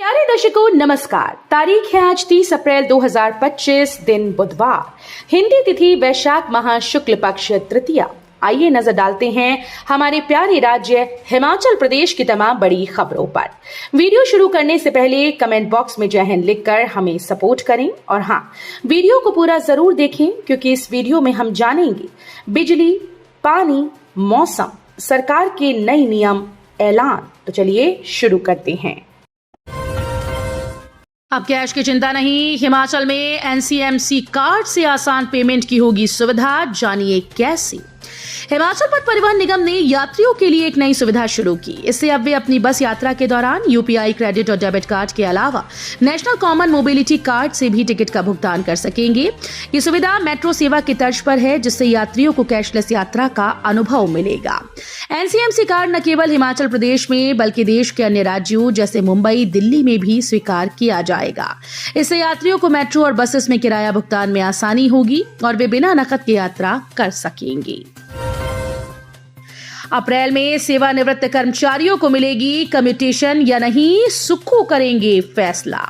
प्यारे दर्शकों नमस्कार। तारीख है आज 30 अप्रैल 2025, दिन बुधवार, हिंदी तिथि वैशाख माह शुक्ल पक्ष तृतीया। आइए नजर डालते हैं हमारे प्यारे राज्य हिमाचल प्रदेश की तमाम बड़ी खबरों पर। वीडियो शुरू करने से पहले कमेंट बॉक्स में जय हिंद लिखकर हमें सपोर्ट करें और हाँ, वीडियो को पूरा जरूर देखें क्योंकि इस वीडियो में हम जानेंगे बिजली, पानी, मौसम, सरकार के नए नियम, ऐलान। तो चलिए शुरू करते हैं। अब कैश की चिंता नहीं, हिमाचल में एनसीएमसी कार्ड से आसान पेमेंट की होगी सुविधा, जानिए कैसे। हिमाचल पथ परिवहन निगम ने यात्रियों के लिए एक नई सुविधा शुरू की। इससे अब वे अपनी बस यात्रा के दौरान यूपीआई क्रेडिट और डेबिट कार्ड के अलावा नेशनल कॉमन मोबिलिटी कार्ड से भी टिकट का भुगतान कर सकेंगे। ये सुविधा मेट्रो सेवा की तर्ज पर है, जिससे यात्रियों को कैशलेस यात्रा का अनुभव मिलेगा। एनसीएमसी कार्ड न केवल हिमाचल प्रदेश में बल्कि देश के अन्य राज्यों जैसे मुंबई, दिल्ली में भी स्वीकार किया जाएगा। इससे यात्रियों को मेट्रो और बसेस में किराया भुगतान में आसानी होगी और वे बिना नकद की यात्रा कर सकेंगे। अप्रैल में सेवानिवृत्त कर्मचारियों को मिलेगी कम्यूटेशन या नहीं, सुक्खू करेंगे फैसला।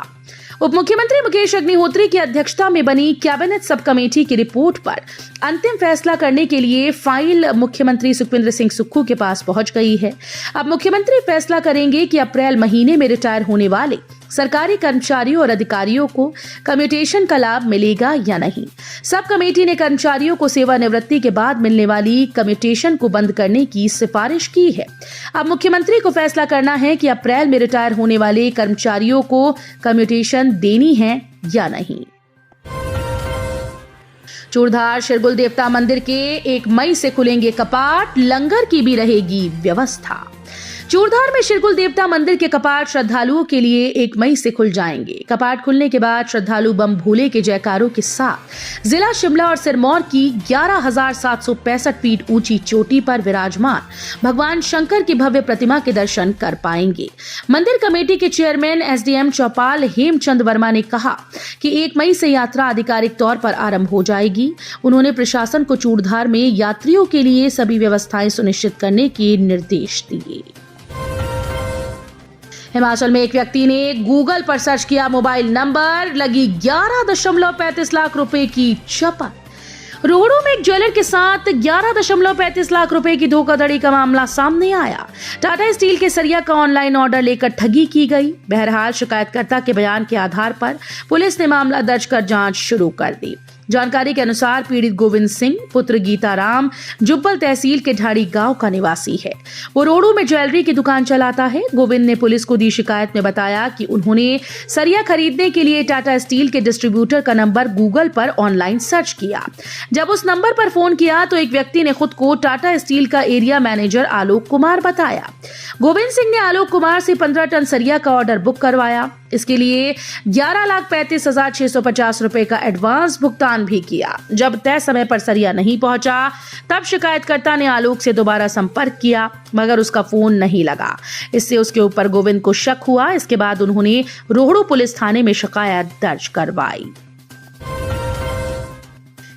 उप मुख्यमंत्री मुकेश अग्निहोत्री की अध्यक्षता में बनी कैबिनेट सब कमेटी की रिपोर्ट पर अंतिम फैसला करने के लिए फाइल मुख्यमंत्री सुखविंदर सिंह सुक्खू के पास पहुंच गई है। अब मुख्यमंत्री फैसला करेंगे कि अप्रैल महीने में रिटायर होने वाले सरकारी कर्मचारियों और अधिकारियों को कम्यूटेशन का लाभ मिलेगा या नहीं। सब कमेटी ने कर्मचारियों को सेवानिवृत्ति के बाद मिलने वाली कम्यूटेशन को बंद करने की सिफारिश की है। अब मुख्यमंत्री को फैसला करना है कि अप्रैल में रिटायर होने वाले कर्मचारियों को कम्यूटेशन देनी है या नहीं। चूड़धार शिरगुल देवता मंदिर के 1 मई से खुलेंगे कपाट, लंगर की भी रहेगी व्यवस्था। चूड़धार में शिरगुल देवता मंदिर के कपाट श्रद्धालुओं के लिए 1 मई से खुल जाएंगे। कपाट खुलने के बाद श्रद्धालु बम भोले के जयकारों के साथ जिला शिमला और सिरमौर की 11,765 फीट ऊंची चोटी पर विराजमान भगवान शंकर की भव्य प्रतिमा के दर्शन कर पाएंगे। मंदिर कमेटी के चेयरमैन एसडीएम चौपाल हेमचंद वर्मा ने कहा कि 1 मई से यात्रा आधिकारिक तौर पर आरंभ हो जाएगी। उन्होंने प्रशासन को चूड़धार में यात्रियों के लिए सभी व्यवस्थाएं सुनिश्चित करने के निर्देश दिए। हिमाचल में एक व्यक्ति ने गूगल पर सर्च किया मोबाइल नंबर, लगी 11.35 लाख रुपए की चपत। रोहड़ू में एक ज्वेलर के साथ 11.35 लाख रुपए की धोखाधड़ी का मामला सामने आया। टाटा स्टील के सरिया का ऑनलाइन ऑर्डर लेकर ठगी की गई। बहरहाल शिकायतकर्ता के बयान के आधार पर पुलिस ने मामला दर्ज कर जांच शुरू कर दी। जानकारी के अनुसार पीड़ित गोविंद सिंह पुत्र गीताराम जुब्बल तहसील के ढाड़ी गांव का निवासी है। वो रोहड़ू में ज्वेलरी की दुकान चलाता है। गोविंद ने पुलिस को दी शिकायत में बताया कि उन्होंने सरिया खरीदने के लिए टाटा स्टील के डिस्ट्रीब्यूटर का नंबर गूगल पर ऑनलाइन सर्च किया। जब उस नंबर पर फोन किया तो एक व्यक्ति ने खुद को टाटा स्टील का एरिया मैनेजर आलोक कुमार बताया। गोविंद सिंह ने आलोक कुमार से 15 टन सरिया का ऑर्डर बुक करवाया। इसके लिए 11,35,650 रुपए का एडवांस भुगतान भी किया। जब तय समय पर सरिया नहीं पहुंचा तब शिकायतकर्ता ने आलोक से दोबारा संपर्क किया, मगर उसका फोन नहीं लगा। इससे उसके ऊपर गोविंद को शक हुआ। इसके बाद उन्होंने रोहड़ू पुलिस थाने में शिकायत दर्ज करवाई।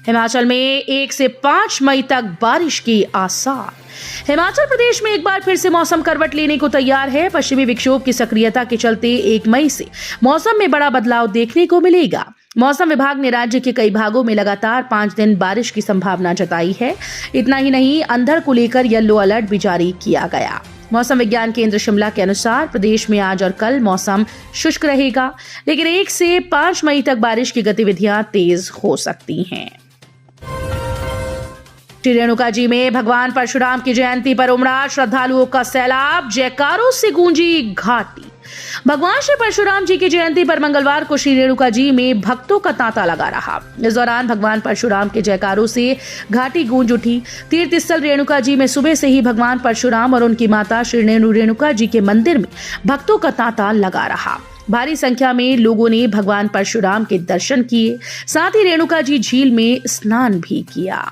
हिमाचल में 1 से 5 मई तक बारिश के आसार। हिमाचल प्रदेश में एक बार फिर से मौसम करवट लेने को तैयार है। पश्चिमी विक्षोभ की सक्रियता के चलते 1 मई से मौसम में बड़ा बदलाव देखने को मिलेगा। मौसम विभाग ने राज्य के कई भागों में लगातार 5 दिन बारिश की संभावना जताई है। इतना ही नहीं, अंधड़ को लेकर येलो अलर्ट भी जारी किया गया। मौसम विज्ञान केंद्र शिमला के अनुसार प्रदेश में आज और कल मौसम शुष्क रहेगा, लेकिन 1 से 5 मई तक बारिश की गतिविधियां तेज हो सकती हैं। रेणुका जी में भगवान परशुराम की जयंती पर उमड़ा श्रद्धालुओं का सैलाब, जयकारों से गूंजी घाटी। भगवान श्री परशुराम जी की जयंती पर मंगलवार को श्री रेणुका जी में भक्तों का तांता लगा रहा। इस दौरान भगवान परशुराम के जयकारों से घाटी गूंज उठी। तीर्थ स्थल रेणुका जी में सुबह से ही भगवान परशुराम और उनकी माता श्री रेणुका जी के मंदिर में भक्तों का तांता लगा रहा। भारी संख्या में लोगों ने भगवान परशुराम के दर्शन किए, साथ ही रेणुका जी झील में स्नान भी किया।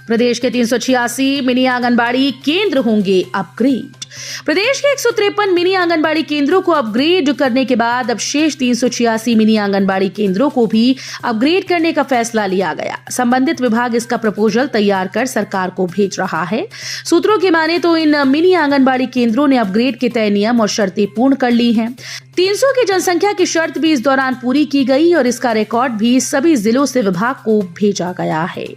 प्रदेश के 386 मिनी आंगनबाड़ी केंद्र होंगे अपग्रेड। प्रदेश के 153 मिनी आंगनबाड़ी केंद्रों को अपग्रेड करने के बाद अब शेष 386 मिनी आंगनबाड़ी केंद्रों को भी अपग्रेड करने का फैसला लिया गया। संबंधित विभाग इसका प्रपोजल तैयार कर सरकार को भेज रहा है। सूत्रों की माने तो इन मिनी आंगनबाड़ी केंद्रों ने अपग्रेड के तय नियम और शर्तें पूर्ण कर ली हैं। 300 की जनसंख्या की शर्त भी इस दौरान पूरी की गई और इसका रिकॉर्ड भी सभी जिलों से विभाग को भेजा गया है।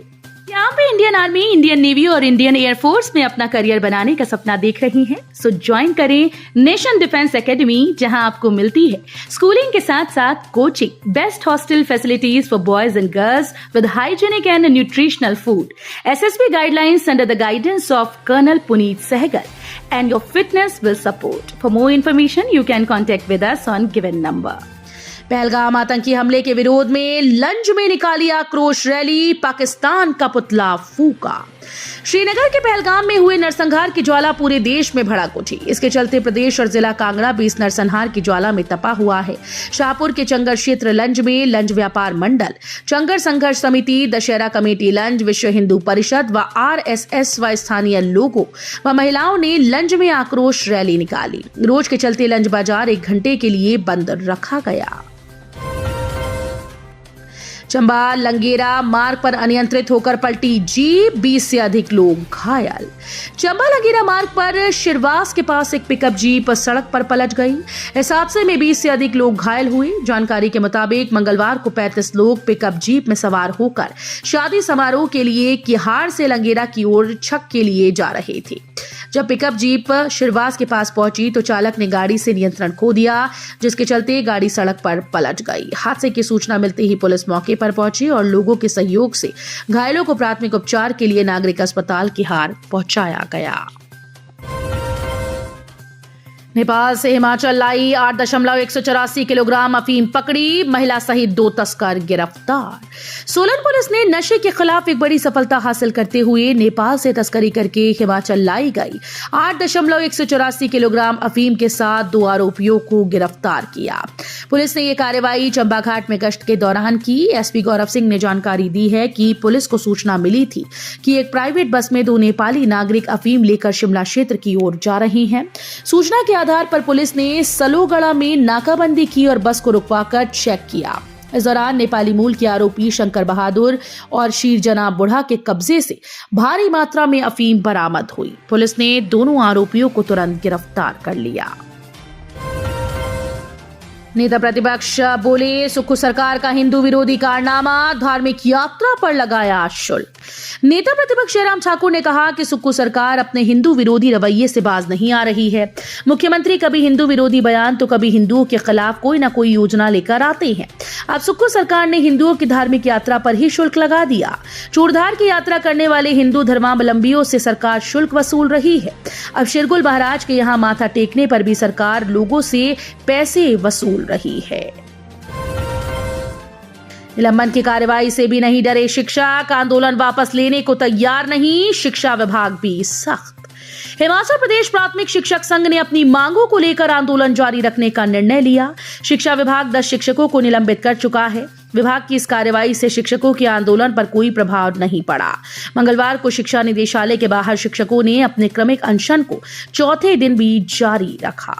यहाँ पे इंडियन आर्मी, इंडियन नेवी और इंडियन एयरफोर्स में अपना करियर बनाने का सपना देख रही हैं, सो ज्वाइन करें नेशन डिफेंस एकेडमी, जहां आपको मिलती है स्कूलिंग के साथ साथ coaching, best hostel facilities for boys and girls with hygienic and nutritional food, SSB guidelines under the guidance of colonel Puneet Sehgal, and your fitness will support. For more information, you can contact with us on given number. Pahalgam आतंकी हमले के विरोध में लंज में निकाली आक्रोश rally, Pakistan का पुतला फूका। श्रीनगर के पहलगाम में हुए नरसंहार की ज्वाला पूरे देश में भड़क उठी। इसके चलते प्रदेश और जिला कांगड़ा भी इस नरसंहार की ज्वाला में तपा हुआ है। शाहपुर के चंगर क्षेत्र लंज में लंज व्यापार मंडल, चंगर संघर्ष समिति, दशहरा कमेटी लंज, विश्व हिंदू परिषद व RSS व स्थानीय लोगों व महिलाओं ने लंज में आक्रोश रैली निकाली। रोज के चलते लंज बाजार 1 घंटे के लिए बंद रखा गया। चंबा लंगेरा मार्ग पर अनियंत्रित होकर पलटी जीप, 20 से अधिक लोग घायल। चंबा लंगेरा मार्ग पर शिरवास के पास एक पिकअप जीप सड़क पर पलट गई। इस हादसे में 20 से अधिक लोग घायल हुए। जानकारी के मुताबिक मंगलवार को 35 लोग पिकअप जीप में सवार होकर शादी समारोह के लिए किहार से लंगेरा की ओर छक के लिए जा रहे थे। जब पिकअप जीप शिरवास के पास पहुंची तो चालक ने गाड़ी से नियंत्रण खो दिया, जिसके चलते गाड़ी सड़क पर पलट गई। हादसे की सूचना मिलते ही पुलिस मौके पर पहुंची और लोगों के सहयोग से घायलों को प्राथमिक उपचार के लिए नागरिक अस्पताल किहार पहुंचाया गया। नेपाल से हिमाचल लाई 8.184 किलोग्राम अफीम पकड़ी, महिला सहित 2 तस्कर गिरफ्तार। सोलन पुलिस ने नशे के खिलाफ एक बड़ी सफलता हासिल करते हुए नेपाल से तस्करी करके हिमाचल लाई गई 8.184 किलोग्राम अफीम के साथ 2 आरोपियों को गिरफ्तार किया। पुलिस ने ये कार्रवाई चंबा घाट में गश्त के दौरान की। SP गौरव सिंह ने जानकारी दी है कि पुलिस को सूचना मिली थी कि एक प्राइवेट बस में 2 नेपाली नागरिक अफीम लेकर शिमला क्षेत्र की ओर जा रहे हैं। सूचना के आधार पर पुलिस ने सलोगड़ा में नाकाबंदी की और बस को रुकवाकर चेक किया। इस दौरान नेपाली मूल के आरोपी शंकर बहादुर और शीरजना बुढ़ा के कब्जे से भारी मात्रा में अफीम बरामद हुई। पुलिस ने दोनों आरोपियों को तुरंत गिरफ्तार कर लिया। नेता प्रतिपक्ष बोले, सुक्खू सरकार का हिंदू विरोधी कारनामा, धार्मिक यात्रा पर लगाया शुल्क। नेता प्रतिपक्ष जयराम ठाकुर ने कहा कि सुक्खू सरकार अपने हिंदू विरोधी रवैये से बाज नहीं आ रही है। मुख्यमंत्री कभी हिंदू विरोधी बयान तो कभी हिंदुओं के खिलाफ कोई ना कोई योजना लेकर आते हैं। अब सुक्खू सरकार ने हिंदुओं की धार्मिक यात्रा पर ही शुल्क लगा दिया। चूड़धार की यात्रा करने वाले हिंदू धर्मावलंबियों से सरकार शुल्क वसूल रही है। अब शिरगुल महाराज के यहाँ माथा टेकने पर भी सरकार लोगों से पैसे वसूल रही है। निलंबन की कार्रवाई से भी नहीं डरे शिक्षक, आंदोलन वापस लेने को तैयार नहीं, शिक्षा विभाग भी सख्त। हिमाचल प्रदेश प्राथमिक शिक्षक संघ ने अपनी मांगों को लेकर आंदोलन जारी रखने का निर्णय लिया। शिक्षा विभाग 10 शिक्षकों को निलंबित कर चुका है। विभाग की इस कार्रवाई से शिक्षकों के आंदोलन पर कोई प्रभाव नहीं पड़ा। मंगलवार को शिक्षा निदेशालय के बाहर शिक्षकों ने अपने क्रमिक अनशन को चौथे दिन भी जारी रखा।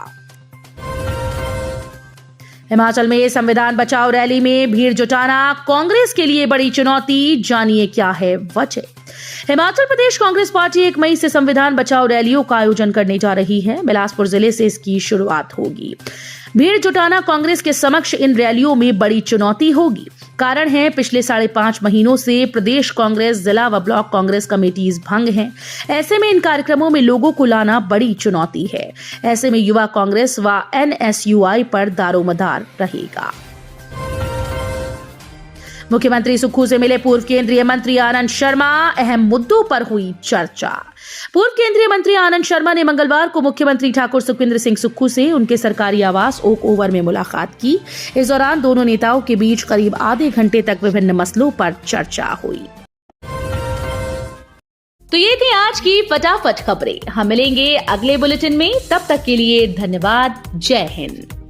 हिमाचल में संविधान बचाओ रैली में भीड़ जुटाना कांग्रेस के लिए बड़ी चुनौती, जानिए क्या है वजह। हिमाचल प्रदेश कांग्रेस पार्टी 1 मई से संविधान बचाओ रैलियों का आयोजन करने जा रही है। बिलासपुर जिले से इसकी शुरुआत होगी। भीड़ जुटाना कांग्रेस के समक्ष इन रैलियों में बड़ी चुनौती होगी। कारण है, पिछले 5.5 महीनों से प्रदेश कांग्रेस, जिला व ब्लॉक कांग्रेस कमेटीज भंग हैं। ऐसे में इन कार्यक्रमों में लोगों को लाना बड़ी चुनौती है। ऐसे में युवा कांग्रेस व NSUI पर दारोमदार रहेगा। मुख्यमंत्री सुक्खू से मिले पूर्व केंद्रीय मंत्री आनंद शर्मा, अहम मुद्दों पर हुई चर्चा। पूर्व केंद्रीय मंत्री आनंद शर्मा ने मंगलवार को मुख्यमंत्री ठाकुर सुखविंदर सिंह सुक्खू से उनके सरकारी आवास ओक ओवर में मुलाकात की। इस दौरान दोनों नेताओं के बीच करीब आधे घंटे तक विभिन्न मसलों पर चर्चा हुई। तो ये थी आज की फटाफट खबरें। हम मिलेंगे अगले बुलेटिन में, तब तक के लिए धन्यवाद। जय हिंद।